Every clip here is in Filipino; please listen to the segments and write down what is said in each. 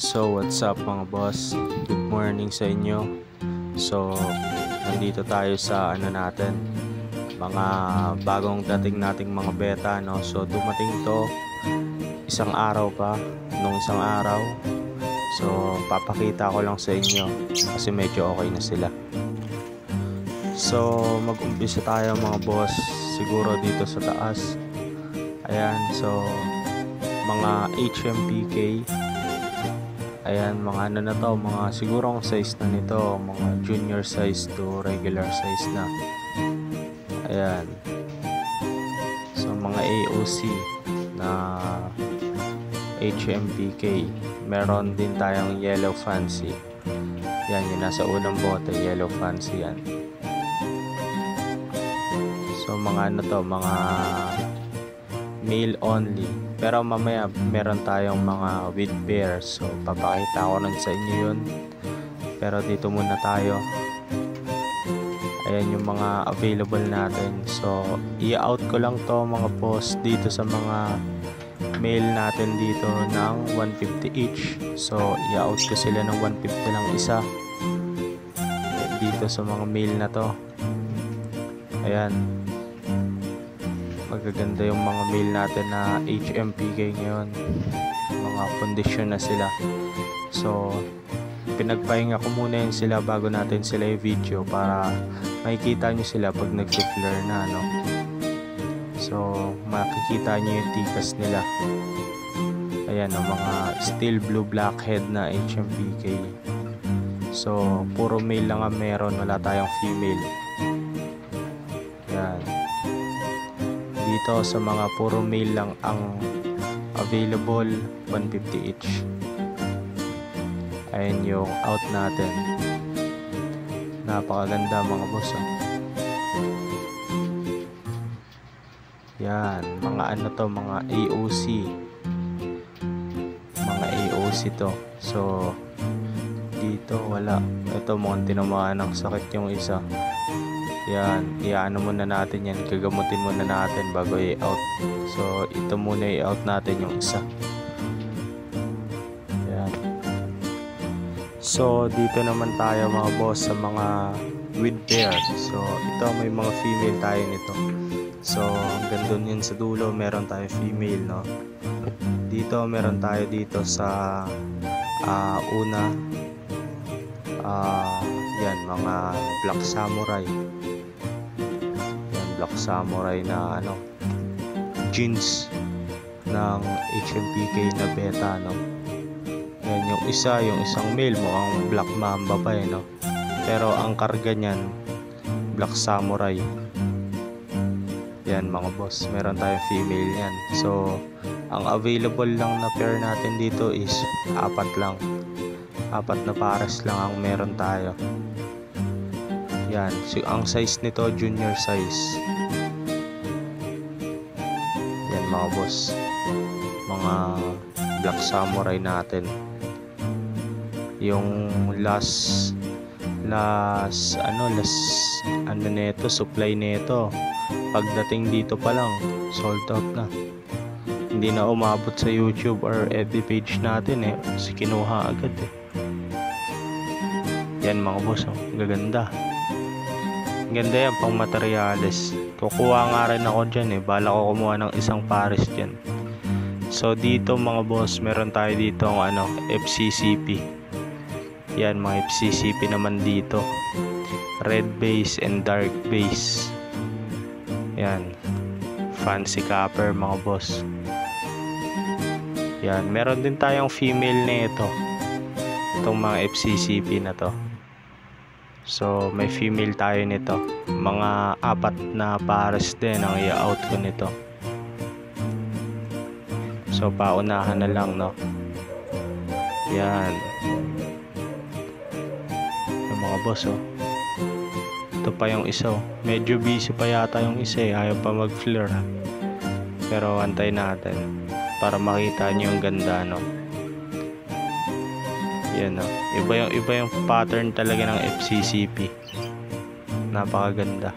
So what's up mga boss? Good morning sa inyo. So nandito tayo sa natin, mga bagong dating nating mga beta, no? So dumating to isang araw pa, nung isang araw. So papakita ko lang sa inyo kasi medyo okay na sila. So mag-umpisa tayo mga boss, siguro dito sa taas. Ayan, so mga HMPK. Ayan, mga ano na to, mga siguro ang size na nito, mga junior size to regular size na. Ayan. So mga AOC na HMPK. Meron din tayong yellow fancy. Yan, yung nasa unang bote, yellow fancy yan. So mga ano to, mga male only. Pero mamaya meron tayong mga with pair. So papakita ko nun sa inyo yun. Pero dito muna tayo. Ayan yung mga available natin. So i-out ko lang to mga boss dito sa mga male natin dito ng 150 each. So i-out ko sila ng 150 lang isa. Dito sa mga male na to. Ayan. Magaganda yung mga male natin na HMPK ngayon. Mga condition na sila. So pinagpahinga ko muna yun sila bago natin sila i-video para makikita nyo sila pag nag-flare na, no? So makikita nyo yung tikas nila. Ayan, mga steel blue blackhead na HMPK. So puro male lang ang meron, wala tayong female. Yan. Dito sa mga puro male lang ang available, 150 each. Ayan yung out natin. Napakaganda mga boss, oh. Yan, mga ano to, mga AOC. Mga AOC to. So dito wala. Ito mukhang tinamaan ng sakit yung isa. Yan, iano muna natin yan, gagamutin muna natin bago i-out. So ito muna i-out natin yung isa. Yan. So dito naman tayo mga boss sa mga with pair. So ito may mga female tayo nito. So hanggang doon yun sa dulo meron tayo female, no? Dito meron tayo dito sa una. Yan, mga black samurai. Yan, black samurai na ano, jeans ng HMPK na beta, no? Yan yung isang male mo, ang black mamba pa eh, no? Pero ang karga niyan black samurai. Yan mga boss, meron tayong female yan. So ang available lang na pair natin dito is apat lang. Apat na pares lang ang meron tayo. Yan, so ang size nito junior size. Yan mga boss, mga black samurai natin. Yung last nito, supply nito, pagdating dito pa lang sold out na. Hindi na umabot sa YouTube or FB page natin eh, kasi kinuha agad eh. Yan mga boss, oh, gaganda. Ganda yan pang materyales. Kukuha nga rin ako dyan eh, bala ko kumuha ng isang pares dyan. So dito mga boss, meron tayo dito ang FCCP. Yan, mga FCCP naman dito, red base and dark base. Yan, fancy copper mga boss. Yan, meron din tayong female nito, itong mga FCCP na to. So may female tayo nito, mga apat na pares din ang i-out ko nito. So paunahan na lang, no? Yan yung mga boss, oh. Ito pa yung isa, oh. Medyo busy pa yata yung isa eh, ayaw pa mag-flare. Pero antay natin para makita nyo yung ganda, no? Yan, no? Iba yung pattern talaga ng FCCP. Napakaganda.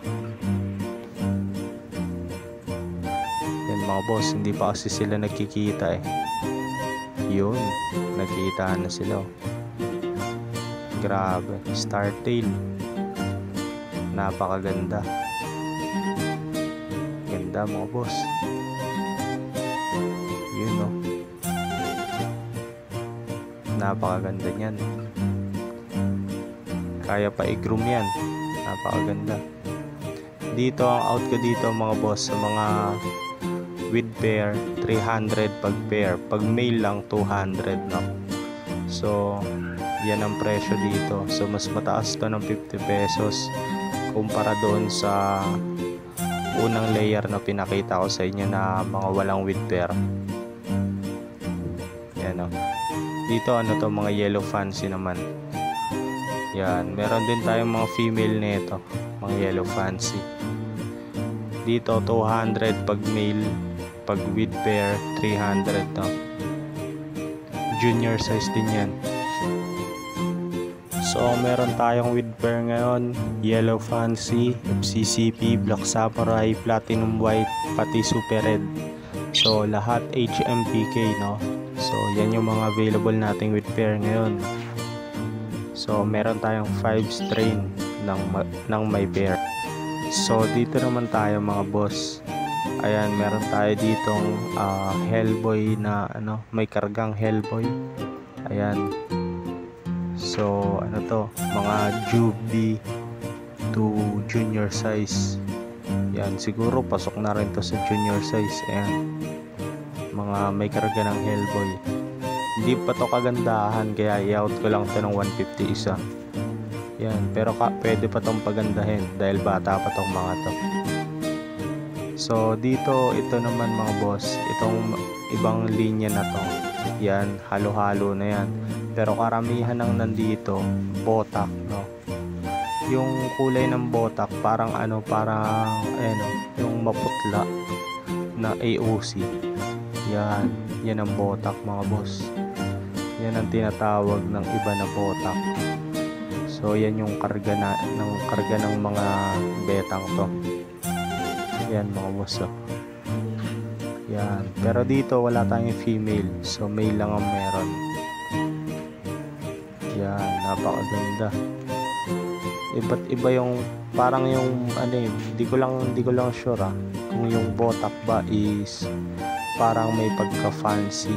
Yan mga boss, hindi pa kasi sila nagkikita eh. Yun, nagkita na sila. Grabe, Startail. Napakaganda. Ganda mga boss. Yun no. Napakaganda niyan. Kaya pa i-groom yan. Napakaganda. Dito ang out ko dito mga boss sa mga with pair 300 pag pair. Pag male lang 200 no. So yan ang presyo dito. So mas mataas to ng 50 pesos kumpara doon sa unang layer na pinakita ko sa inyo na mga walang with pair. Yan o. Dito ano to, mga yellow fancy naman. Yan, meron din tayong mga female nito, mga yellow fancy. Dito 200 pag male, pag with pair 300 to. Junior size din yan. So meron tayong with pair ngayon, yellow fancy, FCCP, black samurai, platinum white, pati super red. So lahat HMPK no. So yan yung mga available nating with pair ngayon. So meron tayong 5 strain ng may pair. So dito naman tayo mga boss. Ayan, meron tayo ditong Hellboy na ano, may kargang Hellboy. Ayan. So ano to, mga Jubi to junior size. Yan, siguro pasok na rin to sa junior size. Ayan, mga may karga ng Hellboy. Hindi pa to kagandahan kaya i-out ko lang to ng 150 isa. Yan, pero pwede pa tong pagandahin dahil bata pa tong mga to. So dito, ito naman mga boss, itong ibang linya na to. Yan, halo-halo na yan. Pero karamihan ng nandito, botak, no? Yung kulay ng botak, parang ano, parang, ano, yung maputla na AOC. Yan, yan ang botak mga boss. Yan ang tinatawag ng iba na botak. So, yan yung karga ng mga betang to. Yan mga boss, oh. Yan, pero dito wala tayong female. So, male lang ang meron. Yan, napakaganda. Iba't iba yung parang yung ano eh, di ko lang sure kung yung botak ba is parang may pagka fancy.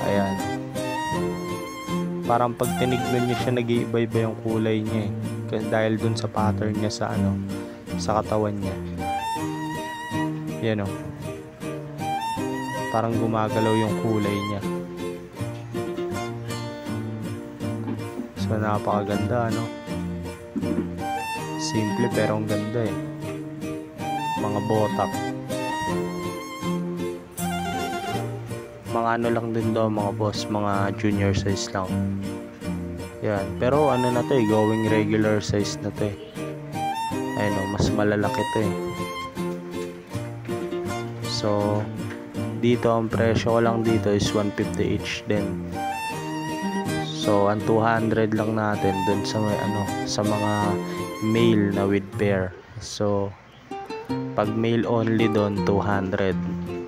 Ayan. Parang pag tinignan niyo siya, nag-iiba-iba yung kulay niya eh. Kasi dahil dun sa pattern niya sa ano, sa katawan niya. Yan oh. Parang gumagalaw yung kulay niya. So napakaganda no. Simple pero ang ganda eh. Mga botak. Mga ano lang din daw mga boss, mga junior size lang. Yan, pero ano na to eh, going regular size na to eh. Ayun oh, mas malalaki to eh. So dito ang presyo ko lang dito is 150 each din. So ang 200 lang natin dun sa may ano, sa mga male na with pair. So pag male only doon 200,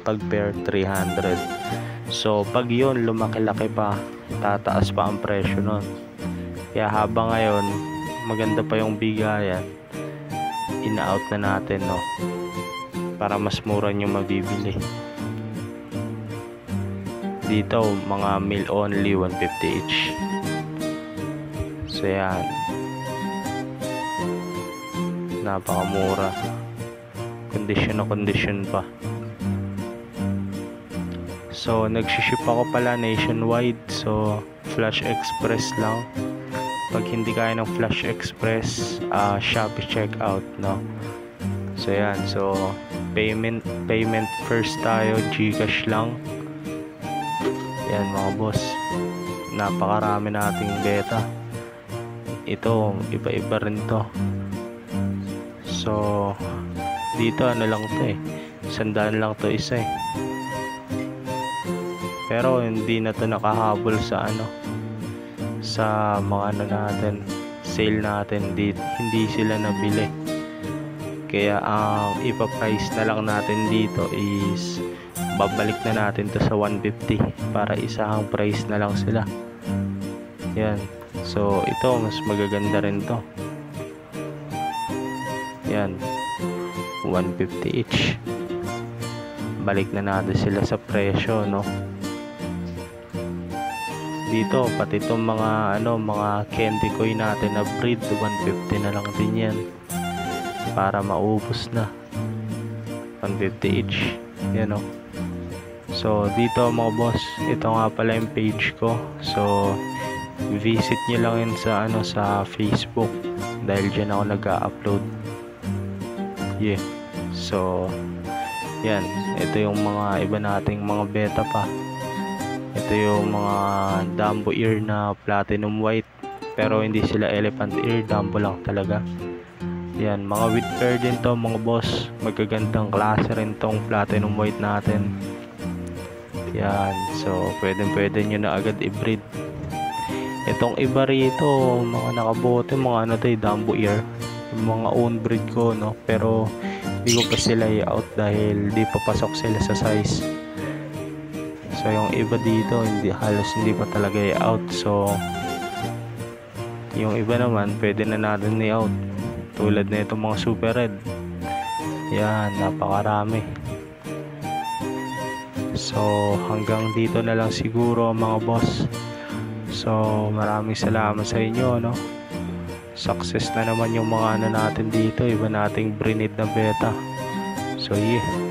pag pair 300. So pag yun lumaki-laki pa, tataas pa ang presyo nun. Kaya habang ngayon maganda pa yung bigayan, ina-out na natin no, para mas mura nyo mabibili. Dito mga male only 150 each. So yan, napakamura, condition na condition pa. So nagsiship ako pala nationwide. So Flash Express lang. Pag hindi kaya ng Flash Express, Shopee checkout no. So yan, so payment first tayo, GCash lang. Yan mga boss, napakarami nating beta. Ito iba-iba rin to. So dito ano lang to eh, 100 lang to isa eh. Pero hindi na to nakahabol sa ano, sa mga ano natin, sale natin dito. Hindi sila nabili. Kaya ang ipa-price na lang natin dito is babalik na natin to sa 150 para isahang price na lang sila. Yan. So ito mas magaganda rin to. Yan, 150 each. Balik na natin sila sa presyo, no? Dito pati itong mga mga candy koi natin na breed, 150 na lang din yan para maubos na. 150 each. Yan, no? So dito mga boss, ito nga pala yung page ko. So visit nyo lang yun sa sa Facebook dahil dyan ako nag-upload. Yeah. So yan, ito yung mga iba nating mga beta pa. Ito yung mga Dumbo ear na platinum white, pero hindi sila elephant ear, Dumbo lang talaga. Yan, mga with pair din to mga boss. Magagandang klase rin tong platinum white natin. Yan, so pwede nyo na agad i-breed. Itong iba rito, mga nakabote, mga to, Dumbo ear, yung mga own breed ko, no? Pero hindi ko pa sila i-out dahil di pa pasok sila sa size. So yung iba dito halos hindi pa talaga i-out. So yung iba naman pwede na natin i-out, tulad na itong mga super red. Yan, napakarami. So hanggang dito na lang siguro mga boss. So maraming salamat sa inyo, no? Success na naman yung mga natin dito, iba nating breed na beta. So yeah.